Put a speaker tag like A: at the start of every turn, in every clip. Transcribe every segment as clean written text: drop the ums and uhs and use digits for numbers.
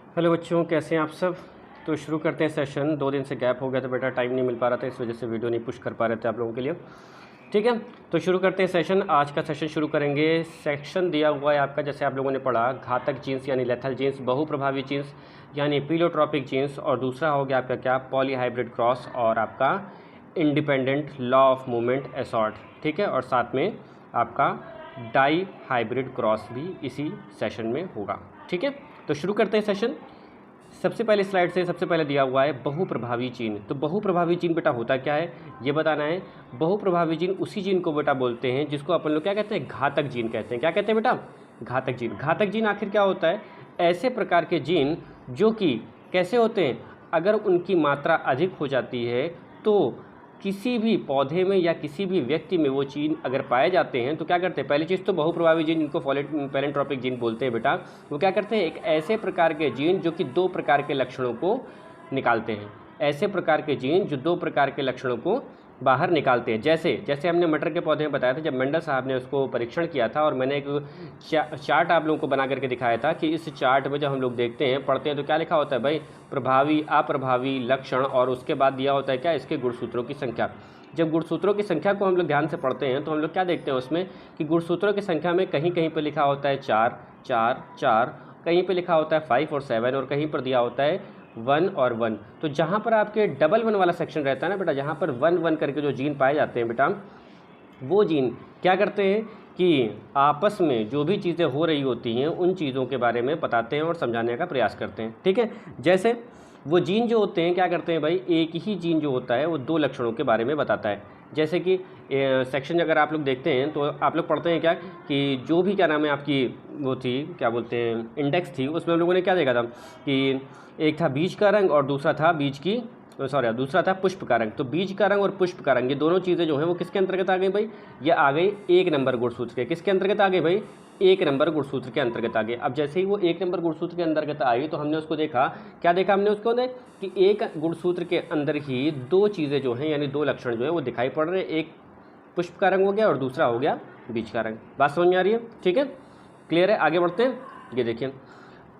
A: Hello बच्चों, कैसे हैं आप सब। तो शुरू करते हैं सेशन। 2 दिन से गैप हो गया था बेटा, टाइम नहीं मिल पा रहा था, इस वजह से वीडियो नहीं पुश कर पा रहे थे आप लोगों के लिए। ठीक है, तो शुरू करते हैं सेशन। आज का सेशन शुरू करेंगे। सेक्शन दिया हुआ है आपका, जैसे आप लोगों ने पढ़ा, घातक जीन्स यानी लेथल जीन्स, बहुप्रभावी जीन्स यानी पीलोट्रॉपिक जीन्स, और दूसरा हो गया आपका क्या, पॉलीहाइब्रिड क्रॉस, और आपका independent law of movement assort. ठीक है, और साथ में आपका डाई हाइब्रिड क्रॉस भी इसी सेशन में होगा। ठीक है, तो शुरू करते हैं सेशन। सबसे पहले स्लाइड से सबसे पहले दिया हुआ है बहुप्रभावी जीन। तो बहुप्रभावी जीन बेटा होता क्या है ये बताना है। बहुप्रभावी जीन उसी जीन को बेटा बोलते हैं जिसको अपन लोग क्या कहते हैं, घातक जीन कहते हैं। क्या कहते हैं बेटा, घातक जीन। घातक जीन आखिर क्या होता है, ऐसे प्रकार के जीन जो कि कैसे होते हैं, अगर उनकी मात्रा अधिक हो जाती है तो किसी भी पौधे में या किसी भी व्यक्ति में वो जीन अगर पाए जाते हैं तो क्या करते हैं, पहली चीज़ तो बहुप्रभावी जीन, जिनको पैलेंट्रोपिक जीन बोलते हैं बेटा, वो क्या करते हैं, एक ऐसे प्रकार के जीन जो कि 2 प्रकार के लक्षणों को निकालते हैं। ऐसे प्रकार के जीन जो 2 प्रकार के लक्षणों को बाहर निकालते हैं। जैसे जैसे हमने मटर के पौधे में बताया था, जब मेंडल साहब ने उसको परीक्षण किया था, और मैंने एक चार्ट आप लोगों को बना करके दिखाया था कि इस चार्ट में जब हम लोग देखते हैं, पढ़ते हैं, तो क्या लिखा होता है भाई, प्रभावी अप्रभावी लक्षण, और उसके बाद दिया होता है क्या, इसके गुणसूत्रों की संख्या। जब गुणसूत्रों की संख्या को हम लोग ध्यान से पढ़ते हैं तो हम लोग क्या देखते हैं उसमें कि गुणसूत्रों की संख्या में कहीं कहीं पर लिखा होता है 4 4 4, कहीं पे लिखा होता है 5 और 7, और कहीं पर दिया होता है 1 और 1। तो जहाँ पर आपके डबल 1 वाला सेक्शन रहता है ना बेटा, जहाँ पर 1 1 करके जो जीन पाए जाते हैं बेटा, वो जीन क्या करते हैं कि आपस में जो भी चीज़ें हो रही होती हैं उन चीज़ों के बारे में बताते हैं और समझाने का प्रयास करते हैं। ठीक है, जैसे वो जीन जो होते हैं क्या करते हैं भाई, एक ही जीन जो होता है वो 2 लक्षणों के बारे में बताता है। जैसे कि सेक्शन अगर आप लोग देखते हैं तो आप लोग पढ़ते हैं क्या कि जो भी क्या नाम है आपकी वो थी, क्या बोलते हैं, इंडेक्स थी, उसमें हम लोगों ने क्या देखा था कि एक था बीज का रंग और दूसरा था दूसरा था पुष्प का रंग। तो बीज का रंग और पुष्प का रंग, ये दोनों चीज़ें जो हैं वो किसके अंतर्गत आ गई भाई, ये आ गई 1 नंबर गुणसूत्र के। किसके अंतर्गत आ गई भाई, 1 नंबर गुणसूत्र के अंतर्गत आ गए। अब जैसे ही वो 1 नंबर गुणसूत्र के अंतर्गत आई तो हमने उसको देखा, क्या देखा हमने उसको ने कि एक गुणसूत्र के अंदर ही 2 चीज़ें जो हैं, यानी 2 लक्षण जो है वो दिखाई पड़ रहे हैं। एक पुष्प का रंग हो गया और दूसरा हो गया बीज का रंग। बात समझ में आ रही है, ठीक है, क्लियर है। आगे बढ़ते हैं। ये देखिए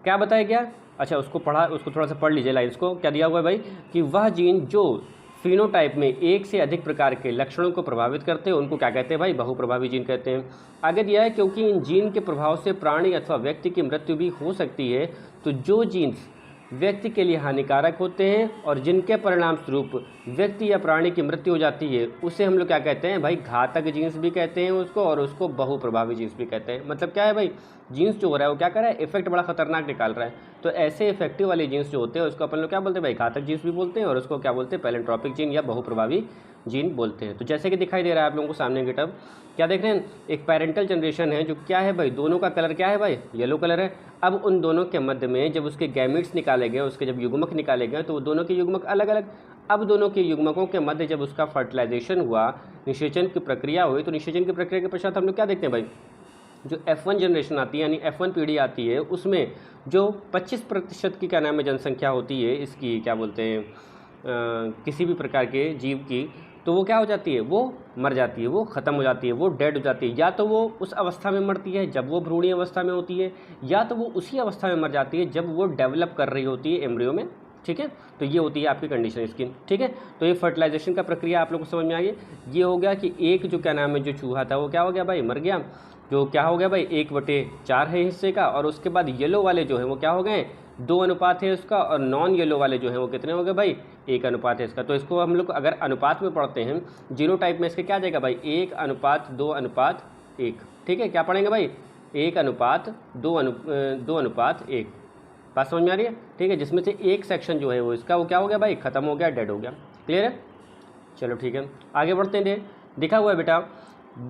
A: क्या बताया गया, अच्छा उसको पढ़ा, उसको थोड़ा सा पढ़ लीजिए लाइन्स को। क्या दिया हुआ है भाई कि वह जीन जो फिनोटाइप में एक से अधिक प्रकार के लक्षणों को प्रभावित करते हैं उनको क्या कहते हैं भाई, बहुप्रभावी जीन कहते हैं। आगे दिया है क्योंकि इन जीन के प्रभाव से प्राणी अथवा व्यक्ति की मृत्यु भी हो सकती है, तो जो जीन्स व्यक्ति के लिए हानिकारक होते हैं और जिनके परिणाम स्वरूप व्यक्ति या प्राणी की मृत्यु हो जाती है, उसे हम लोग क्या कहते हैं भाई, घातक जीन्स भी कहते हैं उसको, और उसको बहुप्रभावी जीन्स भी कहते हैं। मतलब क्या है भाई, जीन्स जो हो रहा है वो क्या कर रहा है, इफेक्ट बड़ा खतरनाक निकाल रहा है। तो ऐसे इफेक्टिव वाले जीन्स जो होते हैं उसको अपन लोग क्या बोलते हैं भाई, घातक जीन्स भी बोलते हैं, और उसको क्या बोलते हैं, पैलेंट्रोपिक जीन या बहुप्रभावी जीन बोलते हैं। तो जैसे कि दिखाई दे रहा है आप लोगों को सामने की तरफ, क्या देख रहे हैं, एक पेरेंटल जनरेशन है जो क्या है भाई, दोनों का कलर क्या है भाई, येलो कलर है। अब उन दोनों के मध्य में जब उसके गैमेट्स निकाले गए, उसके जब युग्मक निकाले गए, तो वो दोनों के युग्मक अलग अलग। अब दोनों के युग्मकों के मध्य जब उसका फर्टिलाइजेशन हुआ, निषेचन की प्रक्रिया हुई, तो निषेचन की प्रक्रिया के पश्चात हम लोग क्या देखते हैं भाई, जो F1 जनरेशन आती है यानी F1 पीढ़ी आती है, उसमें जो 25% की क्या नाम है जनसंख्या होती है इसकी, क्या बोलते हैं, किसी भी प्रकार के जीव की, तो वो क्या हो जाती है, वो मर जाती है, वो ख़त्म हो जाती है, वो डेड हो जाती है। या तो वो उस अवस्था में मरती है जब वो भ्रूणीय अवस्था में होती है, या तो वो उसी अवस्था में मर जाती है जब वो डेवलप कर रही होती है एम्ब्रियो में। ठीक है, तो ये होती है आपकी कंडीशन इसकी। ठीक है, तो ये फर्टिलाइजेशन का प्रक्रिया आप लोग को समझ में आ गई। ये हो गया कि एक जो क्या नाम है जो चूहा था वो क्या हो गया भाई, मर गया। जो क्या हो गया भाई, 1/4 है हिस्से का, और उसके बाद येलो वाले जो हैं वो क्या हो गए, 2 अनुपात है उसका, और नॉन येलो वाले जो हैं वो कितने हो गए भाई, 1 अनुपात है इसका। तो इसको हम लोग अगर अनुपात में पढ़ते हैं, जीनोटाइप में इसके क्या जाएगा भाई, 1:2:1। ठीक है, क्या पढ़ेंगे भाई, 1:2:1। बात समझ में आ रही है, ठीक है, जिसमें से एक सेक्शन जो है वो इसका वो क्या हो गया भाई, ख़त्म हो गया, डेड हो गया। क्लियर है, चलो ठीक है, आगे बढ़ते हैं। दिखा हुआ है बेटा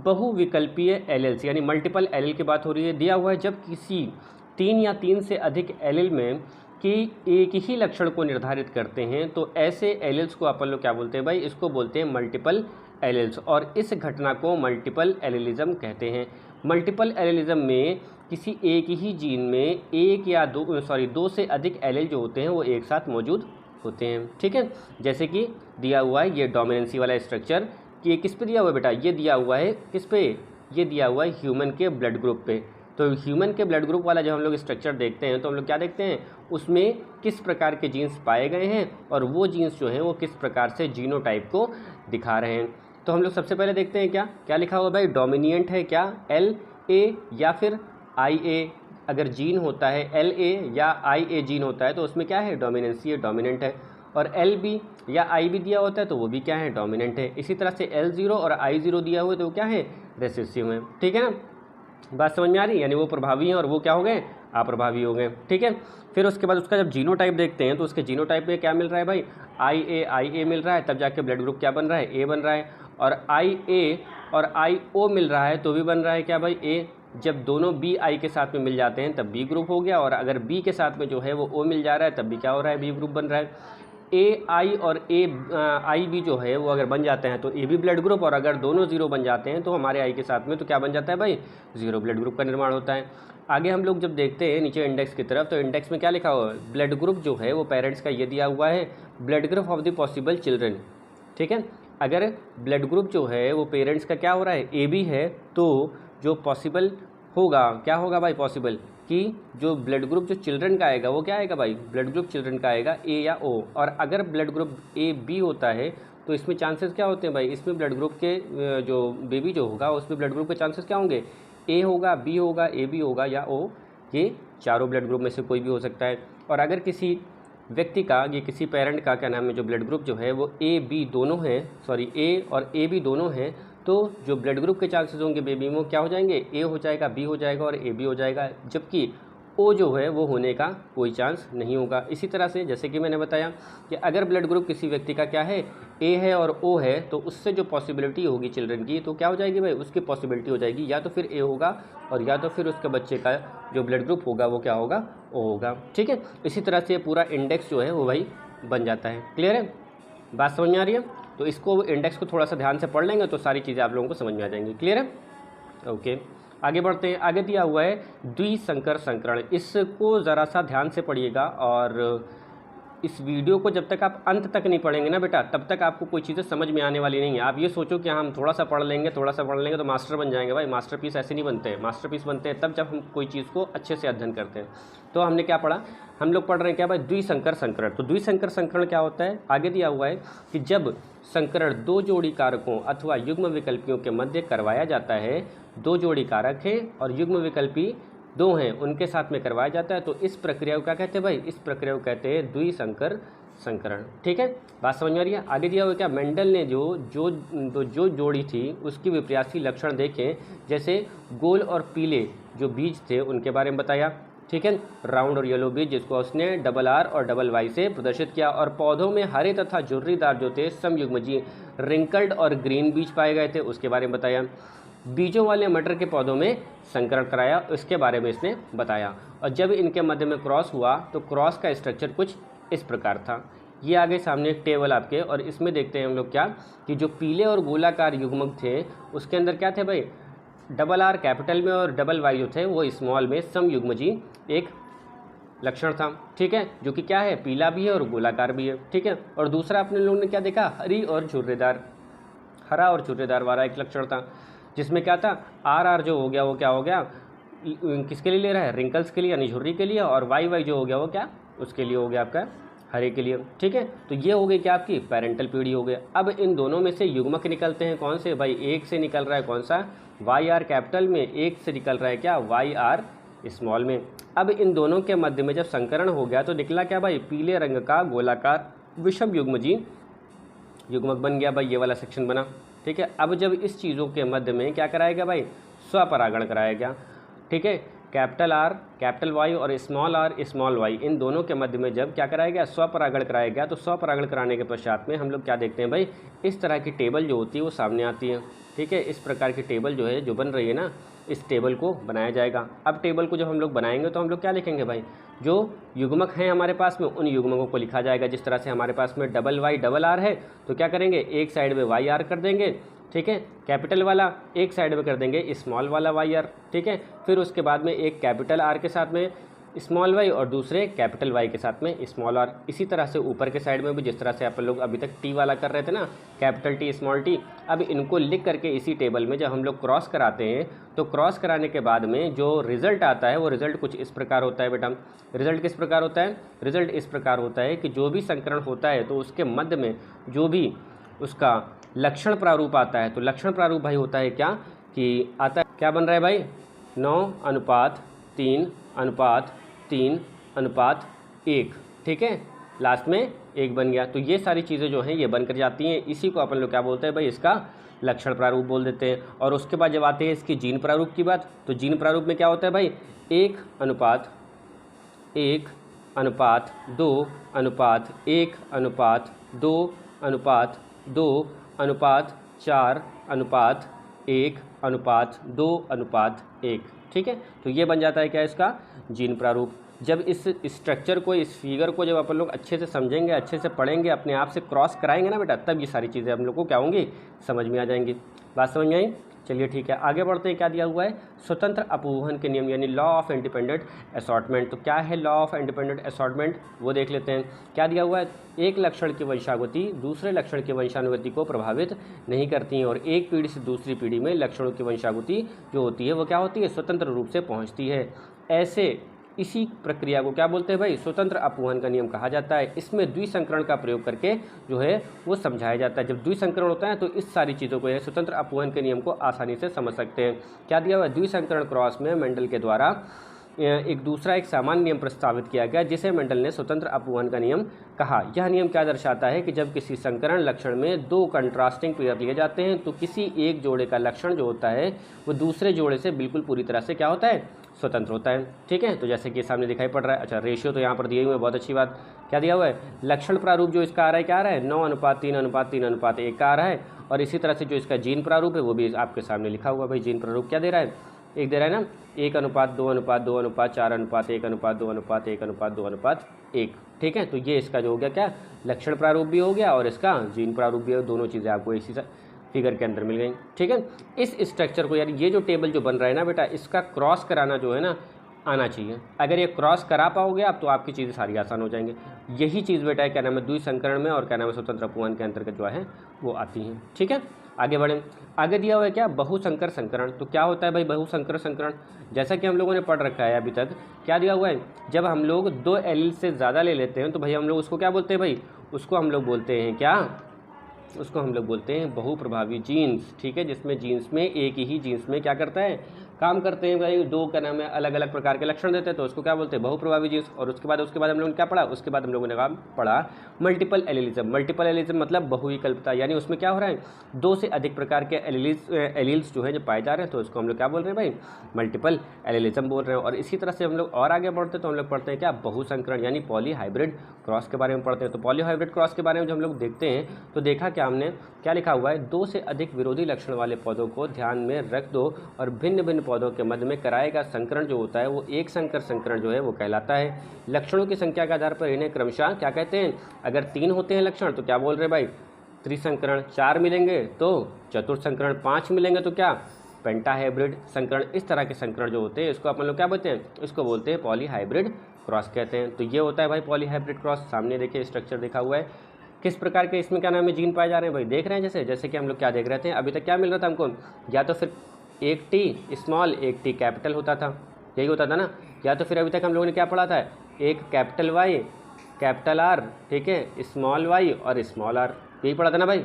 A: बहुविकल्पीय एलील्स यानी मल्टीपल एलील की बात हो रही है। दिया हुआ है जब किसी 3 या 3 से अधिक एलील में कि एक ही लक्षण को निर्धारित करते हैं, तो ऐसे एलील्स को अपन लोग क्या बोलते हैं भाई, इसको बोलते हैं मल्टीपल एलील्स, और इस घटना को मल्टीपल एलीलिज्म कहते हैं। मल्टीपल एलीलिज्म में किसी एक ही जीन में 2 से अधिक एलील जो होते हैं वो एक साथ मौजूद होते हैं। ठीक है, जैसे कि दिया हुआ है ये डोमिनेंसी वाला स्ट्रक्चर, कि ये किस पे दिया हुआ है बेटा, ये दिया हुआ है किस पे, ये दिया हुआ है ह्यूमन के ब्लड ग्रुप पे। तो ह्यूमन के ब्लड ग्रुप वाला जब हम लोग स्ट्रक्चर देखते हैं तो हम लोग क्या देखते हैं, उसमें किस प्रकार के जीन्स पाए गए हैं और वो जीन्स जो हैं वो किस प्रकार से जीनोटाइप को दिखा रहे हैं। तो हम लोग सबसे पहले देखते हैं क्या क्या लिखा हुआ भाई, डोमिनिएंट है क्या LA या फिर IA। अगर जीन होता है LA या IA जीन होता है तो उसमें क्या है, डोमिनेंसी है, डोमिनेंट है। और LB या IB दिया होता है तो वो भी क्या है, डोमिनेंट है। इसी तरह से L0 और I0 दिया हुआ है तो वो क्या है, रिसेसिव है। ठीक है ना, बात समझ में आ रही, यानी वो प्रभावी हैं और वो क्या हो गए, अप्रभावी हो गए। ठीक है, फिर उसके बाद उसका जब जीनोटाइप देखते हैं तो उसके जीनोटाइप में क्या मिल रहा है भाई, IA मिल रहा है, तब जाके ब्लड ग्रुप क्या बन रहा है, A बन रहा है। और IA और IO मिल रहा है तो भी बन रहा है क्या भाई, A। जब दोनों BI के साथ में मिल जाते हैं तब B ग्रुप हो गया, और अगर B के साथ में जो है वो O मिल जा रहा है तब भी क्या हो रहा है, B ग्रुप बन रहा है। AI और IB जो है वो अगर बन जाते हैं तो AB ब्लड ग्रुप, और अगर दोनों जीरो बन जाते हैं तो हमारे I के साथ में तो क्या बन जाता है भाई, जीरो ब्लड ग्रुप का निर्माण होता है। आगे हम लोग जब देखते हैं नीचे इंडेक्स की तरफ, तो इंडेक्स में क्या लिखा हुआ है, ब्लड ग्रुप जो है वो पेरेंट्स का ये दिया हुआ है, blood group of the possible children. ठीक है, अगर ब्लड ग्रुप जो है वो पेरेंट्स का क्या हो रहा है, AB है, तो जो पॉसिबल होगा, क्या होगा भाई, पॉसिबल कि जो ब्लड ग्रुप जो चिल्ड्रन का आएगा वो क्या आएगा भाई, ब्लड ग्रुप चिल्ड्रन का आएगा A या O। और अगर ब्लड ग्रुप AB होता है तो इसमें चांसेस क्या होते हैं भाई, इसमें ब्लड ग्रुप के जो बेबी जो होगा उसमें ब्लड ग्रुप के चांसेस क्या होंगे, A होगा, B होगा, AB होगा या O, ये चारों ब्लड ग्रुप में से कोई भी हो सकता है। और अगर किसी व्यक्ति का, ये किसी पेरेंट का क्या नाम है, जो ब्लड ग्रुप जो है वो AB दोनों हैं, सॉरी A और AB दोनों हैं, तो जो ब्लड ग्रुप के चांसेस होंगे बेबी में वो क्या हो जाएंगे, A हो जाएगा, B हो जाएगा और AB हो जाएगा, जबकि O जो है वो होने का कोई चांस नहीं होगा। इसी तरह से जैसे कि मैंने बताया कि अगर ब्लड ग्रुप किसी व्यक्ति का क्या है, A है और O है, तो उससे जो पॉसिबिलिटी होगी चिल्ड्रन की तो क्या हो जाएगी भाई, उसकी पॉसिबिलिटी हो जाएगी या तो फिर A होगा और या तो फिर उसके बच्चे का जो ब्लड ग्रुप होगा वो क्या होगा, O होगा। ठीक है, इसी तरह से पूरा इंडेक्स जो है वो भाई बन जाता है। क्लियर है, बात समझ में आ रही है। तो इसको इंडेक्स को थोड़ा सा ध्यान से पढ़ लेंगे तो सारी चीज़ें आप लोगों को समझ में आ जाएंगी। क्लियर है, ओके आगे बढ़ते हैं। आगे दिया हुआ है द्विसंकर संकरण, इसको ज़रा सा ध्यान से पढ़िएगा, और इस वीडियो को जब तक आप अंत तक नहीं पढ़ेंगे ना बेटा, तब तक आपको कोई चीज़ें समझ में आने वाली नहीं है। आप ये सोचो कि हम थोड़ा सा पढ़ लेंगे तो मास्टर बन जाएंगे। भाई मास्टरपीस ऐसे नहीं बनते हैं, मास्टरपीस बनते हैं तब जब हम कोई चीज़ को अच्छे से अध्ययन करते हैं। तो हमने क्या पढ़ा, हम लोग पढ़ रहे हैं क्या भाई, द्विसंकर संकरण। तो द्विसंकर संकरण क्या होता है, आगे दिया हुआ है कि जब संकरण दो जोड़ी कारकों अथवा युग्म विकल्पियों के मध्य करवाया जाता है, दो जोड़ी कारक हैं और युग्म विकल्पी दो हैं, उनके साथ में करवाया जाता है, तो इस प्रक्रिया को क्या कहते हैं भाई, इस प्रक्रिया को कहते हैं द्विसंकर संकरण। ठीक है, बात समझ में आ रही है। आगे दिया हुआ क्या, मेंडल ने जो जोड़ी थी उसकी विपर्यासी लक्षण देखें, जैसे गोल और पीले जो बीज थे उनके बारे में बताया। ठीक है, राउंड और येलो बीज जिसको उसने RR और YY से प्रदर्शित किया, और पौधों में हरे तथा झुर्रीदार जो थे समयुग्मजीय रिंकल्ड और ग्रीन बीज पाए गए थे, उसके बारे में बताया। बीजों वाले मटर के पौधों में संकरण कराया, उसके बारे में इसने बताया। और जब इनके मध्य में क्रॉस हुआ तो क्रॉस का स्ट्रक्चर कुछ इस प्रकार था। ये आगे सामने एक टेबल आपके, और इसमें देखते हैं हम लोग क्या कि जो पीले और गोलाकार युग्मक थे उसके अंदर क्या थे भाई, RR कैपिटल में और YY जो थे वो स्मॉल में समयुग्मजीय एक लक्षण था। ठीक है, जो कि क्या है, पीला भी है और गोलाकार भी है। ठीक है, और दूसरा अपने लोगों ने क्या देखा, हरा और झुर्रेदार वाला एक लक्षण था, जिसमें क्या था, RR जो हो गया वो क्या हो गया, किसके लिए ले रहा है, रिंकल्स के लिए यानी झुर्री के लिए, और YY जो हो गया वो क्या, उसके लिए हो गया आपका हरे के लिए। ठीक है, तो ये हो गई क्या आपकी पैरेंटल पीढ़ी हो गया। अब इन दोनों में से युग्मक निकलते हैं कौन से भाई, एक से निकल रहा है कौन सा, YR कैपिटल में, एक से निकल रहा है क्या, YR स्मॉल में। अब इन दोनों के मध्य में जब संकरण हो गया तो निकला क्या भाई, पीले रंग का गोलाकार विषम युग्मजीय युग्मक बन गया भाई, ये वाला सेक्शन बना। ठीक है, अब जब इस चीज़ों के मध्य में क्या कराएगा भाई, स्वपरागण कराएगा। ठीक है, R Y और स्मॉल y इन दोनों के मध्य में जब क्या कराया गया, स्वपरागण कराया गया, तो स्वपरागण कराने के पश्चात में हम लोग क्या देखते हैं भाई, इस तरह की टेबल जो होती है वो सामने आती है। ठीक है, इस प्रकार की टेबल जो है जो बन रही है ना, इस टेबल को बनाया जाएगा। अब टेबल को जब हम लोग बनाएंगे तो हम लोग क्या लिखेंगे भाई, जो युग्मक हैं हमारे पास में उन युग्मकों को लिखा जाएगा। जिस तरह से हमारे पास में YR है तो क्या करेंगे, एक साइड में YR कर देंगे। ठीक है, कैपिटल वाला एक साइड में कर देंगे स्मॉल वाला YR। ठीक है, फिर उसके बाद में एक कैपिटल R के साथ में स्मॉल वाई और दूसरे कैपिटल वाई के साथ में स्मॉल आर। इसी तरह से ऊपर के साइड में भी जिस तरह से आप लोग अभी तक टी वाला कर रहे थे ना, कैपिटल टी स्मॉल टी, अब इनको लिख करके इसी टेबल में जब हम लोग क्रॉस कराते हैं तो क्रॉस कराने के बाद में जो रिजल्ट आता है वो रिजल्ट कुछ इस प्रकार होता है बेटा। रिजल्ट किस प्रकार होता है? रिजल्ट इस प्रकार होता है कि जो भी संकरण होता है तो उसके मध्य में जो भी उसका लक्षण प्रारूप आता है, तो लक्षण प्रारूप भाई होता है क्या कि आता है, क्या बन रहा है भाई, 9:3:3:1, ठीक है, लास्ट में 1 बन गया। तो ये सारी चीज़ें जो हैं ये बनकर जाती हैं, इसी को अपन लोग क्या बोलते हैं भाई, इसका लक्षण प्रारूप बोल देते हैं। और उसके बाद जब आते हैं इसकी जीन प्रारूप की बात, तो जीन प्रारूप में क्या होता है भाई, 1:2:1:2:1:2:4:1:1:2:1, ठीक है। तो ये बन जाता है क्या, इसका जीन प्रारूप। जब इस स्ट्रक्चर को, इस फिगर को जब अपन लोग अच्छे से समझेंगे, अच्छे से पढ़ेंगे, अपने आप से क्रॉस कराएंगे ना बेटा, तब ये सारी चीज़ें हम लोग को क्या होंगी, समझ में आ जाएंगी। बात समझ में आई? चलिए ठीक है, आगे बढ़ते हैं। क्या दिया हुआ है, स्वतंत्र अपवहन के नियम यानी लॉ ऑफ इंडिपेंडेंट असॉर्टमेंट। तो क्या है लॉ ऑफ इंडिपेंडेंट असॉर्टमेंट, वो देख लेते हैं। क्या दिया हुआ है, एक लक्षण की वंशागति दूसरे लक्षण की वंशानुगति को प्रभावित नहीं करती है, और एक पीढ़ी से दूसरी पीढ़ी में लक्षणों की वंशागति जो होती है वो क्या होती है, स्वतंत्र रूप से पहुँचती है। ऐसे इसी प्रक्रिया को क्या बोलते हैं भाई, स्वतंत्र अपवहन का नियम कहा जाता है। इसमें द्विसंकरण का प्रयोग करके जो है वो समझाया जाता है। जब द्विसंकरण होता है तो इस सारी चीज़ों को, स्वतंत्र अपवहन के नियम को आसानी से समझ सकते हैं। क्या दिया हुआ है, द्विसंकरण क्रॉस में मेंडल के द्वारा एक सामान्य नियम प्रस्तावित किया गया, जिसे मेंडल ने स्वतंत्र अपवहन का नियम कहा। यह नियम क्या दर्शाता है कि जब किसी संकरण लक्षण में 2 कंट्रास्टिंग पेयर लिए जाते हैं तो किसी एक जोड़े का लक्षण जो होता है वो दूसरे जोड़े से बिल्कुल पूरी तरह से क्या होता है, स्वतंत्र होता है, ठीक है। तो जैसे कि सामने दिखाई पड़ रहा है। अच्छा, रेशियो तो यहाँ पर दिए हुए हैं, बहुत अच्छी बात। क्या दिया हुआ है, लक्षण प्रारूप जो इसका आ रहा है, क्या आ रहा है, 9:3:3:1 का आ रहा है। और इसी तरह से जो इसका जीन प्रारूप है वो भी आपके सामने लिखा हुआ है। भाई जीन प्रारूप क्या दे रहा है, 1 दे रहा है ना, 1:2:2:4:1:1:2:1:1:2:1, ठीक है। तो ये इसका जो हो गया क्या, लक्षण प्रारूप भी हो गया और इसका जीन प्रारूप भी हो, दोनों चीज़ें आपको इसी फिगर के अंदर मिल गई, ठीक है। इस स्ट्रक्चर को, यार ये जो टेबल जो बन रहा है ना बेटा, इसका क्रॉस कराना जो है ना आना चाहिए। अगर ये क्रॉस करा पाओगे आप तो आपकी चीज़ें सारी आसान हो जाएंगी। यही चीज़ बेटा है क्या नाम है, द्विसंकरण में और क्या नाम है, स्वतंत्र अपवहन के अंतर्गत जो है वो आती हैं, ठीक है। आगे बढ़ें। आगे दिया हुआ है क्या, बहुसंकर संकरण। तो क्या होता है भाई बहुसंकर संकरण, जैसा कि हम लोगों ने पढ़ रखा है अभी तक। क्या दिया हुआ है, जब हम लोग 2 एलील से ज़्यादा ले लेते हैं तो भाई हम लोग उसको क्या बोलते हैं भाई, उसको हम लोग बोलते हैं क्या, उसको हम लोग बोलते हैं बहुप्रभावी जीन्स, ठीक है। जिसमें जीन्स में एक ही जीन्स में क्या करता है, काम करते हैं भाई, 2 क्या नाम है अलग अलग प्रकार के लक्षण देते हैं, तो उसको क्या बोलते हैं, बहुप्रभावी जीन्स। और उसके बाद हम लोगों ने क्या पढ़ा, उसके बाद हम लोगों ने पढ़ा मल्टीपल एलिलिज्म। मल्टीपल एलिलिज्म मतलब बहुविकल्पता, यानी उसमें क्या हो रहा है, 2 से अधिक प्रकार के एलिल्स जो है जो पाए जा रहे हैं, तो उसको हम लोग क्या बोल रहे हैं भाई, मल्टीपल एलिलिज्म बोल रहे हैं। और इसी तरह से हम लोग और आगे बढ़ते हैं तो हम लोग पढ़ते हैं क्या, बहुसंकरण यानी पॉलीहाइब्रिड क्रॉस के बारे में पढ़ते हैं। तो पॉलीहाइब्रिड क्रॉस के बारे में जब हम लोग देखते हैं तो देखा क्या हमने, क्या लिखा हुआ है, 2 से अधिक विरोधी लक्षण वाले पौधों को ध्यान में रख दो और भिन्न भिन्न पौधों के मध्य में कराए गया संकरण जो होता है वो एक संकर संकरण जो है वो कहलाता है। लक्षणों की संख्या के आधार पर इन्हें क्रमशः क्या कहते हैं, अगर 3 होते हैं लक्षण तो क्या बोल रहे हैं भाई, त्रिसंकरण, 4 मिलेंगे तो चतुर्थ संकरण, 5 मिलेंगे तो क्या, पेंटाहाइब्रिड संकरण। इस तरह के संकरण जो होते हैं इसको अपन लोग क्या बोलते हैं, इसको बोलते हैं पॉलीहाइब्रिड क्रॉस कहते हैं। तो ये होता है भाई पॉलीहाइब्रिड क्रॉस। सामने देखिए स्ट्रक्चर देखा हुआ है, किस प्रकार के इसमें क्या नाम है जीन पाए जा रहे हैं भाई, देख रहे हैं। जैसे कि हम लोग क्या देख रहे थे अभी तक, क्या मिल रहा था हमको, या तो फिर एक टी स्मॉल एक टी कैपिटल होता था, यही होता था ना, या तो फिर अभी तक हम लोगों ने क्या पढ़ा था, एक कैपिटल वाई कैपिटल आर, ठीक है, स्मॉल वाई और स्मॉल आर, यही पढ़ा था ना भाई,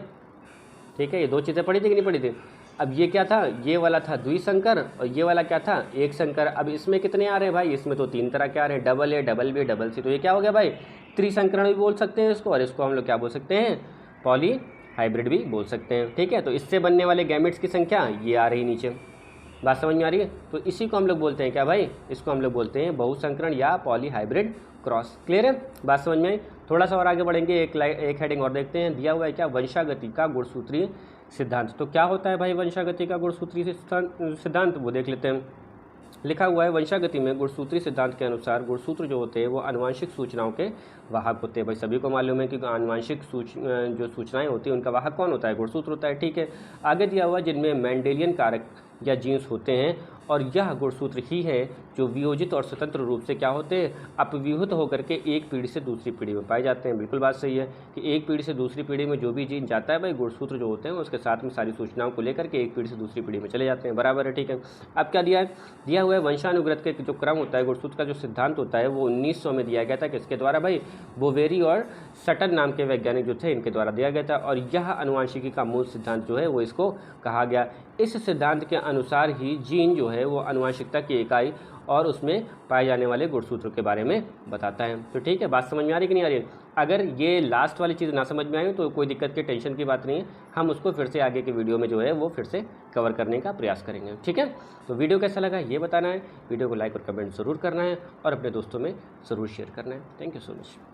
A: ठीक है। ये 2 चीज़ें पढ़ी थी कि नहीं पढ़ी थी। अब ये क्या था, ये वाला था द्विसंकर और ये वाला क्या था, एक संकर। अब इसमें कितने आ रहे हैं भाई, इसमें तो 3 तरह के आ रहे हैं, double A, double B, double C. तो ये क्या हो गया भाई, त्रिसंकरण भी बोल सकते हैं इसको, और इसको हम लोग क्या बोल सकते हैं, पॉली हाइब्रिड भी बोल सकते हैं, ठीक है। तो इससे बनने वाले गैमेट्स की संख्या ये आ रही नीचे, बात समझ में आ रही है। तो इसी को हम लोग बोलते हैं क्या भाई, इसको हम लोग बोलते हैं बहुसंकरण या पॉलीहाइब्रिड क्रॉस। क्लियर है, बात समझ में आई। थोड़ा सा और आगे बढ़ेंगे, एक हेडिंग और देखते हैं। दिया हुआ है क्या, वंशागति का गुणसूत्रीय सिद्धांत। तो क्या होता है भाई वंशागति का गुणसूत्रीय सिद्धांत, वो देख लेते हैं। लिखा हुआ है, वंशागति में गुणसूत्री सिद्धांत के अनुसार गुणसूत्र जो होते हैं वो आनुवांशिक सूचनाओं के वाहक होते हैं। भाई सभी को मालूम है कि आनुवांशिक जो सूचनाएं होती हैं उनका वाहक कौन होता है, गुणसूत्र होता है, ठीक है। आगे दिया हुआ, जिनमें मेंडेलियन कारक या जीन्स होते हैं, और यह गुणसूत्र ही है जो वियोजित और स्वतंत्र रूप से क्या होते हैं, अपव्यूहित होकर के एक पीढ़ी से दूसरी पीढ़ी में पाए जाते हैं। बिल्कुल बात सही है कि एक पीढ़ी से दूसरी पीढ़ी में जो भी जीन जाता है भाई, गुणसूत्र जो होते हैं उसके साथ में सारी सूचनाओं को लेकर के एक पीढ़ी से दूसरी पीढ़ी में चले जाते हैं। बराबर है, ठीक है। अब क्या दिया है, दिया हुआ है वंशानुगत के जो क्रम होता है, गुणसूत्र का जो सिद्धांत होता है वो 1900 में दिया गया था। किसके द्वारा भाई, बोवेरी और सटन नाम के वैज्ञानिक जो थे इनके द्वारा दिया गया था। और यह अनुवांशिकी का मूल सिद्धांत जो है वो इसको कहा गया। इस सिद्धांत के अनुसार ही जीन जो है वो अनुवांशिकता की इकाई और उसमें पाए जाने वाले गुणसूत्रों के बारे में बताता है। तो ठीक है, बात समझ में आ रही कि नहीं आ रही है? अगर ये लास्ट वाली चीज़ ना समझ में आई तो कोई दिक्कत की टेंशन की बात नहीं है, हम उसको फिर से आगे के वीडियो में जो है वो फिर से कवर करने का प्रयास करेंगे। ठीक है, तो वीडियो कैसा लगा ये बताना है, वीडियो को लाइक और कमेंट ज़रूर करना है और अपने दोस्तों में ज़रूर शेयर करना है। Thank you so much.